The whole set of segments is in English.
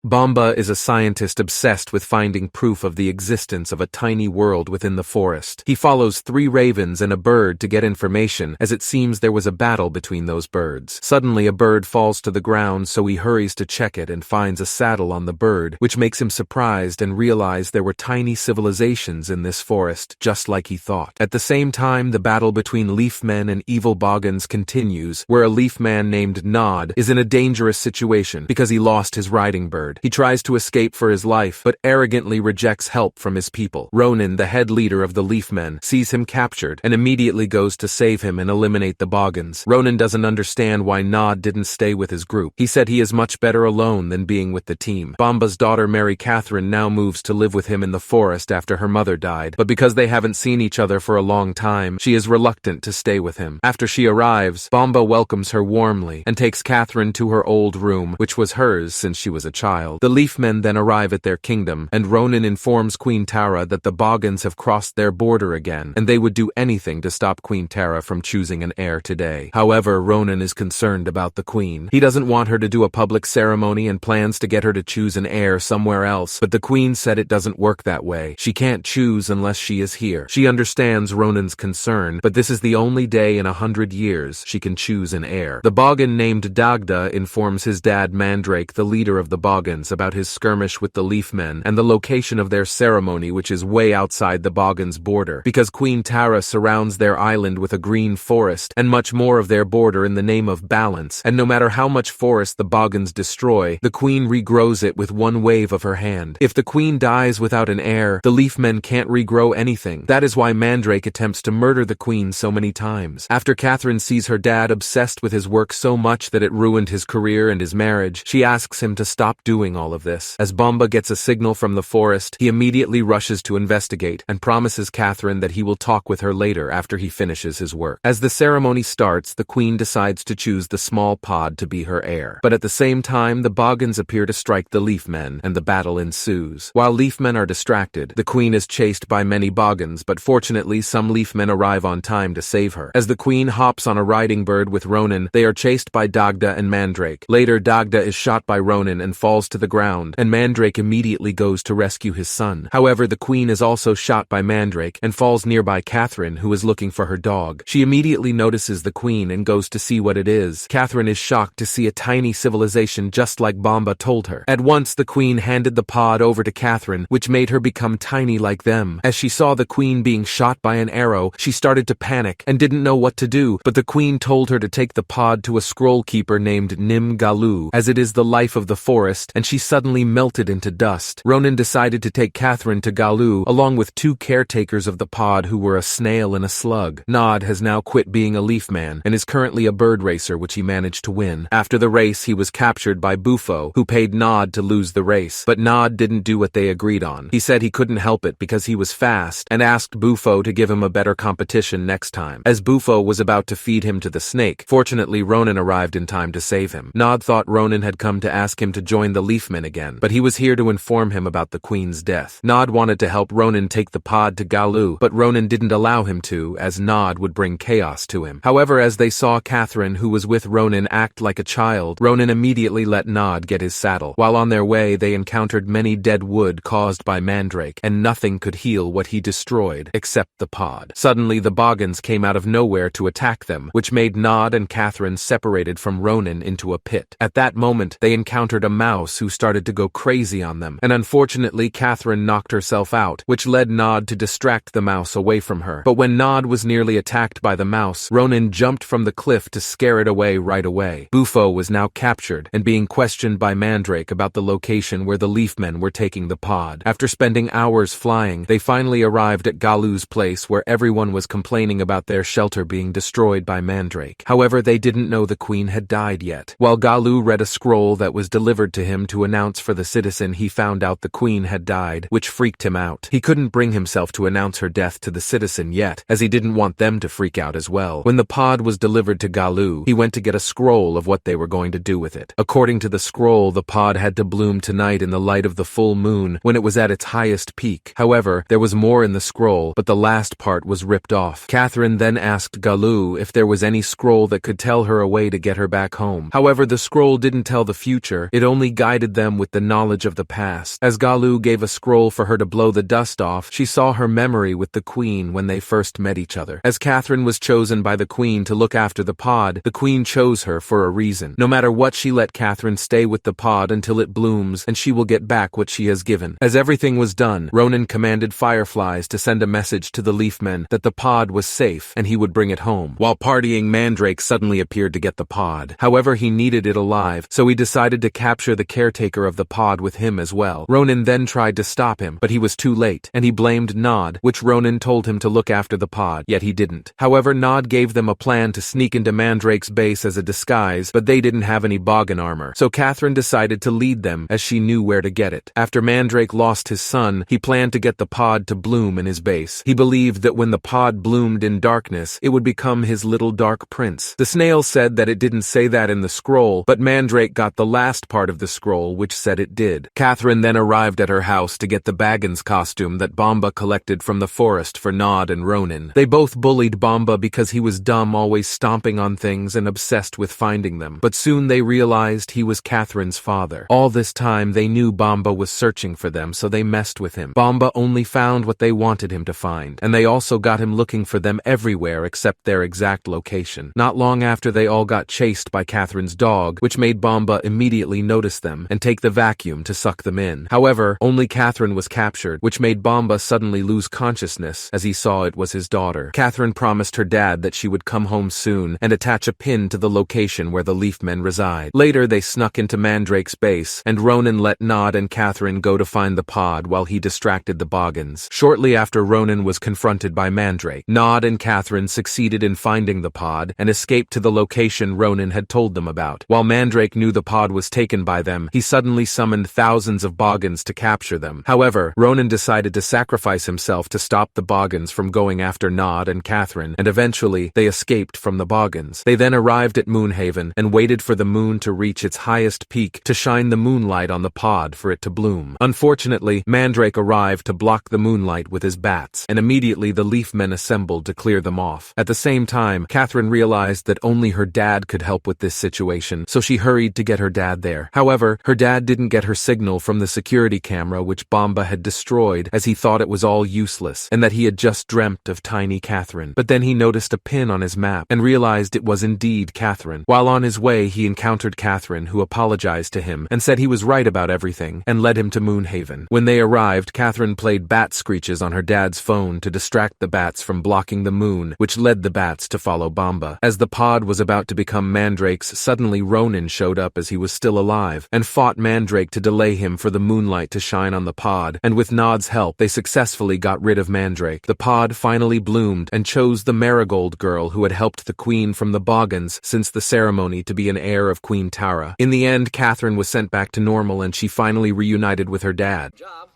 Bomba is a scientist obsessed with finding proof of the existence of a tiny world within the forest. He follows 3 ravens and a bird to get information, as it seems there was a battle between those birds. Suddenly a bird falls to the ground, so he hurries to check it and finds a saddle on the bird, which makes him surprised and realize there were tiny civilizations in this forest, just like he thought. At the same time, the battle between Leafmen and evil Boggans continues, where a Leafman named Nod is in a dangerous situation because he lost his riding bird. He tries to escape for his life, but arrogantly rejects help from his people. Ronan, the head leader of the Leafmen, sees him captured and immediately goes to save him and eliminate the Boggans. Ronan doesn't understand why Nod didn't stay with his group. He said he is much better alone than being with the team. Bomba's daughter Mary Catherine now moves to live with him in the forest after her mother died, but because they haven't seen each other for a long time, she is reluctant to stay with him. After she arrives, Bomba welcomes her warmly and takes Catherine to her old room, which was hers since she was a child. The Leafmen then arrive at their kingdom, and Ronan informs Queen Tara that the Boggans have crossed their border again, and they would do anything to stop Queen Tara from choosing an heir today. However, Ronan is concerned about the queen. He doesn't want her to do a public ceremony and plans to get her to choose an heir somewhere else, but the queen said it doesn't work that way. She can't choose unless she is here. She understands Ronan's concern, but this is the only day in 100 years she can choose an heir. The Boggan named Dagda informs his dad Mandrake, the leader of the Boggans, about his skirmish with the Leafmen and the location of their ceremony, which is way outside the Boggans' border, because Queen Tara surrounds their island with a green forest and much more of their border in the name of balance, and no matter how much forest the Boggans destroy, the queen regrows it with one wave of her hand. If the queen dies without an heir, the Leafmen can't regrow anything. That is why Mandrake attempts to murder the queen so many times. After Catherine sees her dad obsessed with his work so much that it ruined his career and his marriage, she asks him to stop doing all of this. As Bomba gets a signal from the forest, he immediately rushes to investigate and promises Catherine that he will talk with her later after he finishes his work. As the ceremony starts, the queen decides to choose the small pod to be her heir. But at the same time, the Boggans appear to strike the Leafmen, and the battle ensues. While Leafmen are distracted, the queen is chased by many Boggans, but fortunately some Leafmen arrive on time to save her. As the queen hops on a riding bird with Ronan, they are chased by Dagda and Mandrake. Later, Dagda is shot by Ronan and falls to the ground, and Mandrake immediately goes to rescue his son. However, the queen is also shot by Mandrake and falls nearby Catherine, who is looking for her dog. She immediately notices the queen and goes to see what it is. Catherine is shocked to see a tiny civilization just like Bomba told her. At once, the queen handed the pod over to Catherine, which made her become tiny like them. As she saw the queen being shot by an arrow, she started to panic and didn't know what to do, but the queen told her to take the pod to a scroll keeper named Nim Galu, as it is the life of the forest, and she suddenly melted into dust. Ronan decided to take Catherine to Galu, along with 2 caretakers of the pod who were a snail and a slug. Nod has now quit being a Leafman and is currently a bird racer, which he managed to win. After the race, he was captured by Bufo, who paid Nod to lose the race, but Nod didn't do what they agreed on. He said he couldn't help it because he was fast, and asked Bufo to give him a better competition next time. As Bufo was about to feed him to the snake, fortunately Ronan arrived in time to save him. Nod thought Ronan had come to ask him to join the Leafmen again, but he was here to inform him about the queen's death. Nod wanted to help Ronan take the pod to Galu, but Ronan didn't allow him to, as Nod would bring chaos to him. However, as they saw Catherine, who was with Ronan, act like a child, Ronan immediately let Nod get his saddle. While on their way, they encountered many dead wood caused by Mandrake, and nothing could heal what he destroyed, except the pod. Suddenly, the Boggans came out of nowhere to attack them, which made Nod and Catherine separated from Ronan into a pit. At that moment, they encountered a mouse who started to go crazy on them, and unfortunately Catherine knocked herself out, which led Nod to distract the mouse away from her. But when Nod was nearly attacked by the mouse, Ronan jumped from the cliff to scare it away right away. Bufo was now captured and being questioned by Mandrake about the location where the Leafmen were taking the pod. After spending hours flying, they finally arrived at Galu's place, where everyone was complaining about their shelter being destroyed by Mandrake. However, they didn't know the queen had died yet. While Galu read a scroll that was delivered to him to announce for the citizen, he found out the queen had died, which freaked him out. He couldn't bring himself to announce her death to the citizen yet, as he didn't want them to freak out as well. When the pod was delivered to Galu, he went to get a scroll of what they were going to do with it. According to the scroll, the pod had to bloom tonight in the light of the full moon, when it was at its highest peak. However, there was more in the scroll, but the last part was ripped off. Catherine then asked Galu if there was any scroll that could tell her a way to get her back home. However, the scroll didn't tell the future, it only guided guided them with the knowledge of the past. As Galu gave a scroll for her to blow the dust off, she saw her memory with the queen when they first met each other. As Catherine was chosen by the queen to look after the pod, the queen chose her for a reason. No matter what, she let Catherine stay with the pod until it blooms, and she will get back what she has given. As everything was done, Ronan commanded fireflies to send a message to the Leafmen that the pod was safe and he would bring it home. While partying, Mandrake suddenly appeared to get the pod. However, he needed it alive, so he decided to capture the caretaker of the pod with him as well. Ronan then tried to stop him, but he was too late, and he blamed Nod, which Ronan told him to look after the pod, yet he didn't. However, Nod gave them a plan to sneak into Mandrake's base as a disguise, but they didn't have any Bogan armor, so Catherine decided to lead them as she knew where to get it. After Mandrake lost his son, he planned to get the pod to bloom in his base. He believed that when the pod bloomed in darkness, it would become his little dark prince. The snail said that it didn't say that in the scroll, but Mandrake got the last part of the scroll which said it did. Catherine then arrived at her house to get the Baggins costume that Bomba collected from the forest for Nod and Ronan. They both bullied Bomba because he was dumb, always stomping on things and obsessed with finding them. But soon they realized he was Catherine's father. All this time they knew Bomba was searching for them, so they messed with him. Bomba only found what they wanted him to find, and they also got him looking for them everywhere except their exact location. Not long after, they all got chased by Catherine's dog, which made Bomba immediately notice them and take the vacuum to suck them in. However, only Catherine was captured, which made Bomba suddenly lose consciousness as he saw it was his daughter. Catherine promised her dad that she would come home soon and attach a pin to the location where the Leafmen reside. Later, they snuck into Mandrake's base, and Ronan let Nod and Catherine go to find the pod while he distracted the Boggans. Shortly after Ronan was confronted by Mandrake, Nod and Catherine succeeded in finding the pod and escaped to the location Ronan had told them about. While Mandrake knew the pod was taken by them, he suddenly summoned thousands of Boggans to capture them. However, Ronan decided to sacrifice himself to stop the Boggans from going after Nod and Catherine, and eventually they escaped from the Boggans. They then arrived at Moonhaven and waited for the moon to reach its highest peak to shine the moonlight on the pod for it to bloom. Unfortunately, Mandrake arrived to block the moonlight with his bats, and immediately the Leafmen assembled to clear them off. At the same time, Catherine realized that only her dad could help with this situation, so she hurried to get her dad there. However, her dad didn't get her signal from the security camera which Bomba had destroyed, as he thought it was all useless and that he had just dreamt of tiny Catherine. But then he noticed a pin on his map and realized it was indeed Catherine. While on his way, he encountered Catherine, who apologized to him and said he was right about everything and led him to Moonhaven. When they arrived, Catherine played bat screeches on her dad's phone to distract the bats from blocking the moon, which led the bats to follow Bomba. As the pod was about to become Mandrake's, suddenly Ronan showed up as he was still alive and fought Mandrake to delay him for the moonlight to shine on the pod, and with Nod's help, they successfully got rid of Mandrake. The pod finally bloomed and chose the Marigold girl who had helped the queen from the Boggans since the ceremony to be an heir of Queen Tara. In the end, Catherine was sent back to normal and she finally reunited with her dad. Job.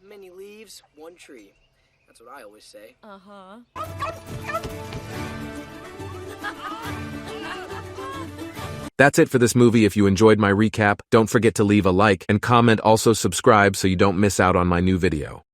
Many leaves, one tree. That's what I always say. Uh-huh. That's it for this movie. If you enjoyed my recap, don't forget to leave a like and comment, also subscribe so you don't miss out on my new video.